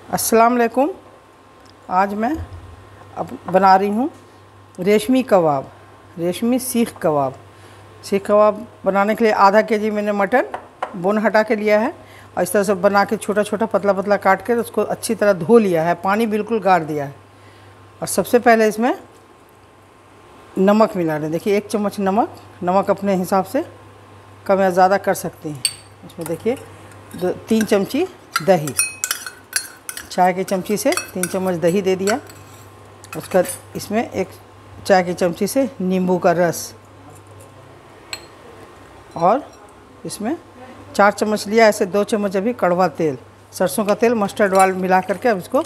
अस्सलाम वालेकुम। आज मैं अब बना रही हूँ रेशमी कबाब, रेशमी सीख कबाब। सीख कबाब बनाने के लिए आधा केजी मैंने मटन बोन हटा के लिया है और इस तरह से बना के छोटा छोटा पतला पतला काट कर उसको अच्छी तरह धो लिया है, पानी बिल्कुल गाड़ दिया है। और सबसे पहले इसमें नमक मिला दें। देखिए 1 चम्मच नमक, नमक अपने हिसाब से कम या ज़्यादा कर सकते हैं। इसमें देखिए 3 चमची दही, चाय की चमची से 3 चम्मच दही दे दिया। उसका इसमें 1 चाय की चमची से नींबू का रस और इसमें 4 चम्मच लिया, ऐसे 2 चम्मच अभी कड़वा तेल, सरसों का तेल, मस्टर्ड ऑयल मिला करके अब इसको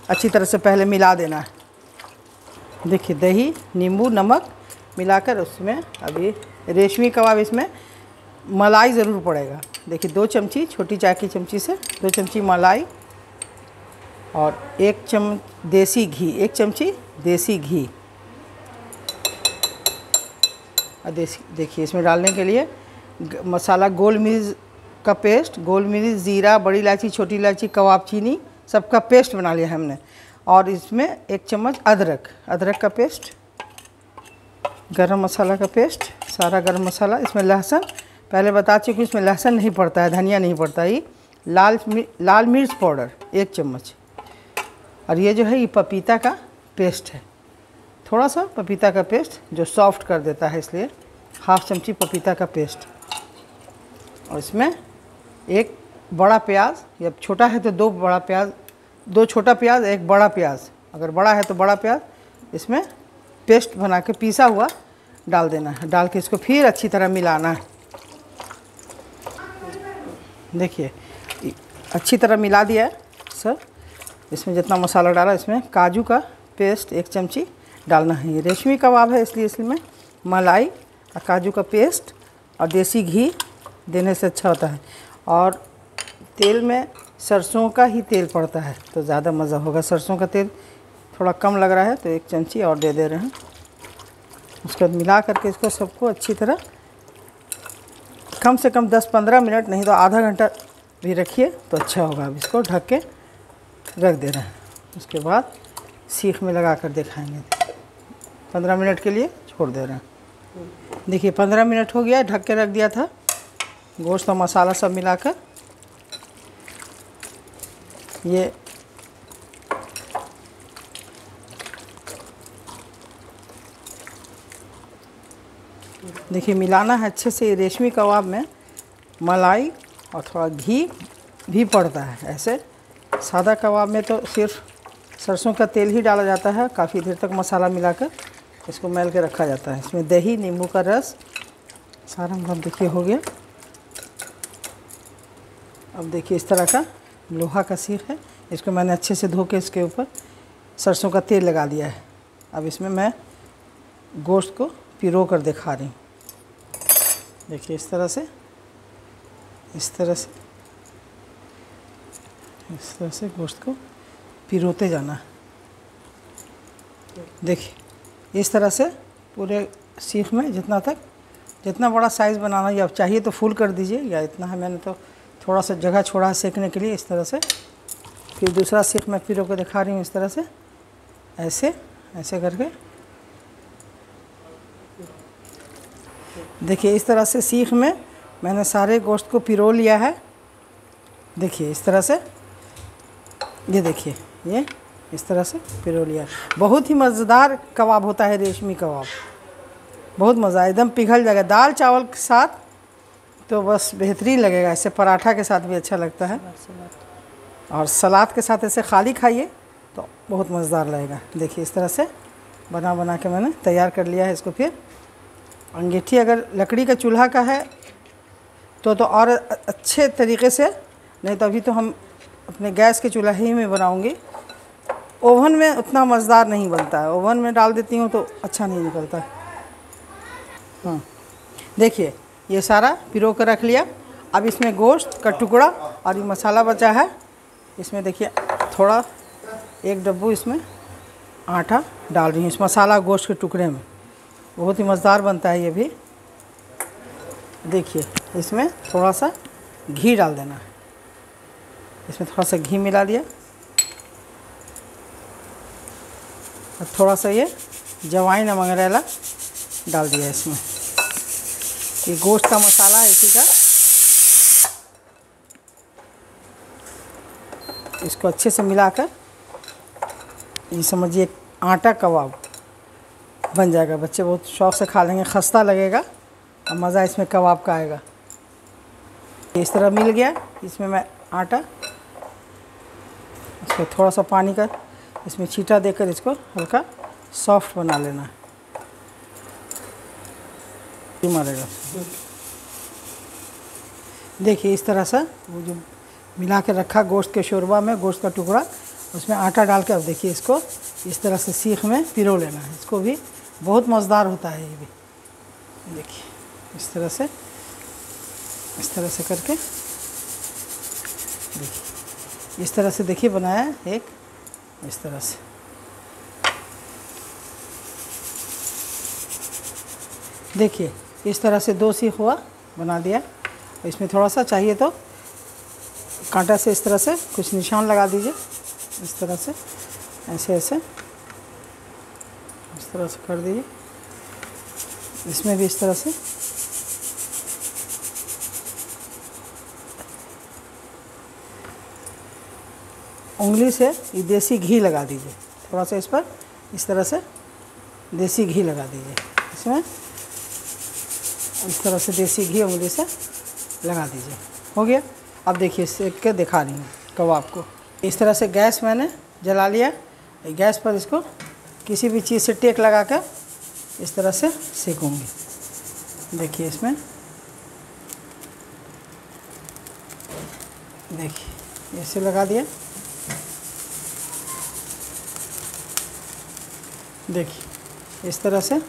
अच्छी तरह से पहले मिला देना है। देखिए दही, नींबू, नमक मिलाकर उसमें अभी रेशमी कबाब, इसमें मलाई ज़रूर पड़ेगा। देखिए 2 चमची, छोटी चाय की चमची से 2 चमची मलाई और 1 चम्मच देसी घी, 1 चमची देसी घी। और देखिए इसमें डालने के लिए मसाला गोल मिर्च का पेस्ट, गोल मिर्च, ज़ीरा, बड़ी इलायची, छोटी इलायची, कबाब चीनी, सबका पेस्ट बना लिया है हमने। और इसमें 1 चम्मच अदरक, अदरक का पेस्ट, गरम मसाला का पेस्ट, सारा गरम मसाला। इसमें लहसुन पहले बता चुकी हूँ, इसमें लहसुन नहीं पड़ता है, धनिया नहीं पड़ता। ये लाल मिर्च पाउडर 1 चम्मच। और ये जो है ये पपीता का पेस्ट है, थोड़ा सा पपीता का पेस्ट जो सॉफ्ट कर देता है, इसलिए 1/2 चमची पपीता का पेस्ट। और इसमें 1 बड़ा प्याज, या छोटा है तो 2 बड़ा प्याज, 2 छोटा प्याज, 1 बड़ा प्याज, अगर बड़ा है तो बड़ा प्याज इसमें पेस्ट बना के पीसा हुआ डाल देना है। डाल के इसको फिर अच्छी तरह मिलाना है। देखिए अच्छी तरह मिला दिया है सर। इसमें जितना मसाला डाला, इसमें काजू का पेस्ट 1 चमची डालना है। ये रेशमी कबाब है इसलिए इसमें मलाई और काजू का पेस्ट और देसी घी देने से अच्छा होता है। और तेल में सरसों का ही तेल पड़ता है तो ज़्यादा मज़ा होगा। सरसों का तेल थोड़ा कम लग रहा है तो 1 चमची और दे रहे हैं। उसके बाद मिला करके इसको सबको अच्छी तरह कम से कम 10-15 मिनट, नहीं तो आधा घंटा भी रखिए तो अच्छा होगा। अब इसको ढक के रख दे रहे हैं। उसके बाद सीख में लगा कर दिखाएंगे। 15 मिनट के लिए छोड़ दे रहे हैं। देखिए 15 मिनट हो गया, ढक के रख दिया था। गोश्त और मसाला सब मिलाकर ये देखिए मिलाना है अच्छे से। रेशमी कबाब में मलाई और थोड़ा घी भी पड़ता है। ऐसे सादा कबाब में तो सिर्फ सरसों का तेल ही डाला जाता है। काफ़ी देर तक मसाला मिलाकर इसको मैल के रखा जाता है। इसमें दही, नींबू का रस सारा मतलब देखिए हो गया। अब देखिए इस तरह का लोहा का सीख है, इसको मैंने अच्छे से धो के इसके ऊपर सरसों का तेल लगा दिया है। अब इसमें मैं गोश्त को पिरो कर दिखा रही हूँ। देखिए इस तरह से, इस तरह से, इस तरह से गोश्त को पिरोते जाना है। देखिए इस तरह से पूरे सीख में जितना बड़ा साइज़ बनाना, या चाहिए तो फुल कर दीजिए, या इतना है, मैंने तो थोड़ा सा जगह छोड़ा है सेकने के लिए। इस तरह से फिर दूसरा सीख मैं पिरो के दिखा रही हूँ। इस तरह से ऐसे ऐसे करके देखिए इस तरह से सीख में मैंने सारे गोश्त को पिरो लिया है। देखिए इस तरह से, ये देखिए ये इस तरह से पिरो लिया। बहुत ही मज़ेदार कबाब होता है रेशमी कबाब, बहुत मज़ा, एकदम पिघल जाएगा। दाल चावल के साथ तो बस बेहतरीन लगेगा। ऐसे पराठा के साथ भी अच्छा लगता है और सलाद के साथ ऐसे खाली खाइए तो बहुत मज़ेदार लगेगा। देखिए इस तरह से बना के मैंने तैयार कर लिया है इसको। फिर अंगीठी, अगर लकड़ी का चूल्हा का है तो और अच्छे तरीके से, नहीं तो अभी तो हम अपने गैस के चूल्हा ही में बनाऊंगी। ओवन में उतना मज़ेदार नहीं बनता है, ओवन में डाल देती हूँ तो अच्छा नहीं निकलता है। हाँ देखिए ये सारा पिरो कर रख लिया। अब इसमें गोश्त का टुकड़ा और ये मसाला बचा है, इसमें देखिए थोड़ा 1 डब्बू इसमें आटा डाल रही हूँ इस मसाला गोश्त के टुकड़े में। बहुत ही मज़ेदार बनता है ये भी। देखिए इसमें थोड़ा सा घी डाल देना है। इसमें थोड़ा सा घी मिला दिया और थोड़ा सा ये जवाइन मंगरेला डाल दिया इसमें। ये गोश्त का मसाला है इसी का। इसको अच्छे से मिलाकर ये समझिए आटा कबाब बन जाएगा। बच्चे बहुत शौक़ से खा लेंगे, खस्ता लगेगा और मज़ा इसमें कबाब का आएगा। इस तरह मिल गया। इसमें मैं आटा, इसको थोड़ा सा पानी का इसमें छींटा देकर इसको हल्का सॉफ्ट बना लेना है। मारेगा। देखिए इस तरह से वो जो मिला के रखा गोश्त के शोरबा में, गोश्त का टुकड़ा उसमें आटा डाल के अब देखिए इसको इस तरह से सीख में पिरो लेना है। इसको भी बहुत मज़ेदार होता है ये भी। देखिए इस तरह से करके देखिए इस तरह से देखिए बनाया एक इस तरह से। देखिए इस तरह से 2 सीख हुआ बना दिया। इसमें थोड़ा सा चाहिए तो कांटा से इस तरह से कुछ निशान लगा दीजिए। इस तरह से ऐसे ऐसे इस तरह से कर दीजिए। इसमें भी इस तरह से उंगली से ये देसी घी लगा दीजिए। थोड़ा सा इस पर इस तरह से देसी घी लगा दीजिए। इसमें इस तरह से देसी घी उंगली से लगा दीजिए। हो गया। अब देखिए सेक के दिखा रही हूँ कबाब को। इस तरह से गैस मैंने जला लिया। गैस पर इसको किसी भी चीज़ से टेक लगा कर इस तरह से सेकूँगी। देखिए इसमें देखिए ऐसे लगा दिया। देखिए इस तरह से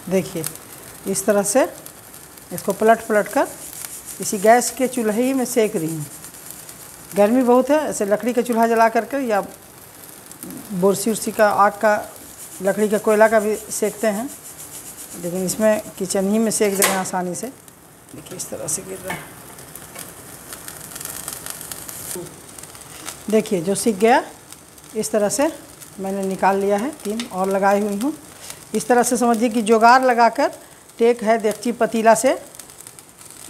देखिए इस तरह से इसको पलट कर इसी गैस के चूल्हे ही में सेक रही हूँ। गर्मी बहुत है, ऐसे लकड़ी का चूल्हा जला करके या बोरसी उर्सी का आग का लकड़ी का कोयला का भी सेकते हैं, लेकिन इसमें किचन ही में सेक देंगे आसानी से। देखिए इस तरह से गिर रहा है। देखिए जो सीख गया इस तरह से मैंने निकाल लिया है। 3 और लगाई हुई हूँ। इस तरह से समझिए कि जुगाड़ लगाकर टेक है देगची पतीला से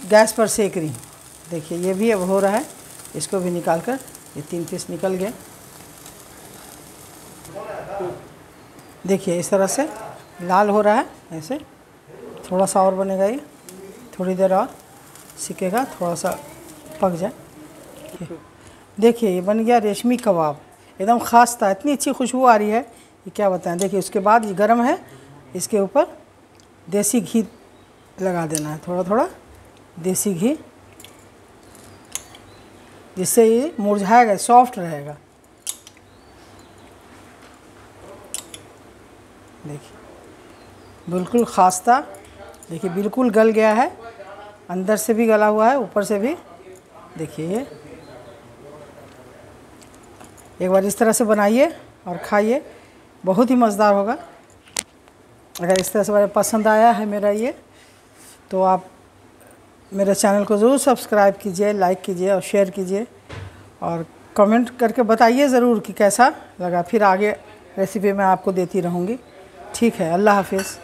गैस पर सेक रही हूँ। देखिए ये भी अब हो रहा है। इसको भी निकाल कर ये 3 पीस निकल गए। देखिए इस तरह से लाल हो रहा है। ऐसे थोड़ा सा और बनेगा, ये थोड़ी देर और सिकेगा, थोड़ा सा पक जाए। देखिए ये बन गया रेशमी कबाब। एकदम ख़ास था, इतनी अच्छी खुशबू आ रही है कि क्या बताएं। देखिए उसके बाद ये गर्म है, इसके ऊपर देसी घी लगा देना है, थोड़ा थोड़ा देसी घी, जिससे ये मुरझाएगा, सॉफ्ट रहेगा। देखिए बिल्कुल खास्ता। देखिए बिल्कुल गल गया है, अंदर से भी गला हुआ है, ऊपर से भी। देखिए ये एक बार इस तरह से बनाइए और खाइए, बहुत ही मज़ेदार होगा। अगर इस तरह से पसंद आया है मेरा ये, तो आप मेरे चैनल को ज़रूर सब्सक्राइब कीजिए, लाइक कीजिए और शेयर कीजिए, और कमेंट करके बताइए ज़रूर कि कैसा लगा। फिर आगे रेसिपी मैं आपको देती रहूँगी। ठीक है, अल्लाह हाफिज़।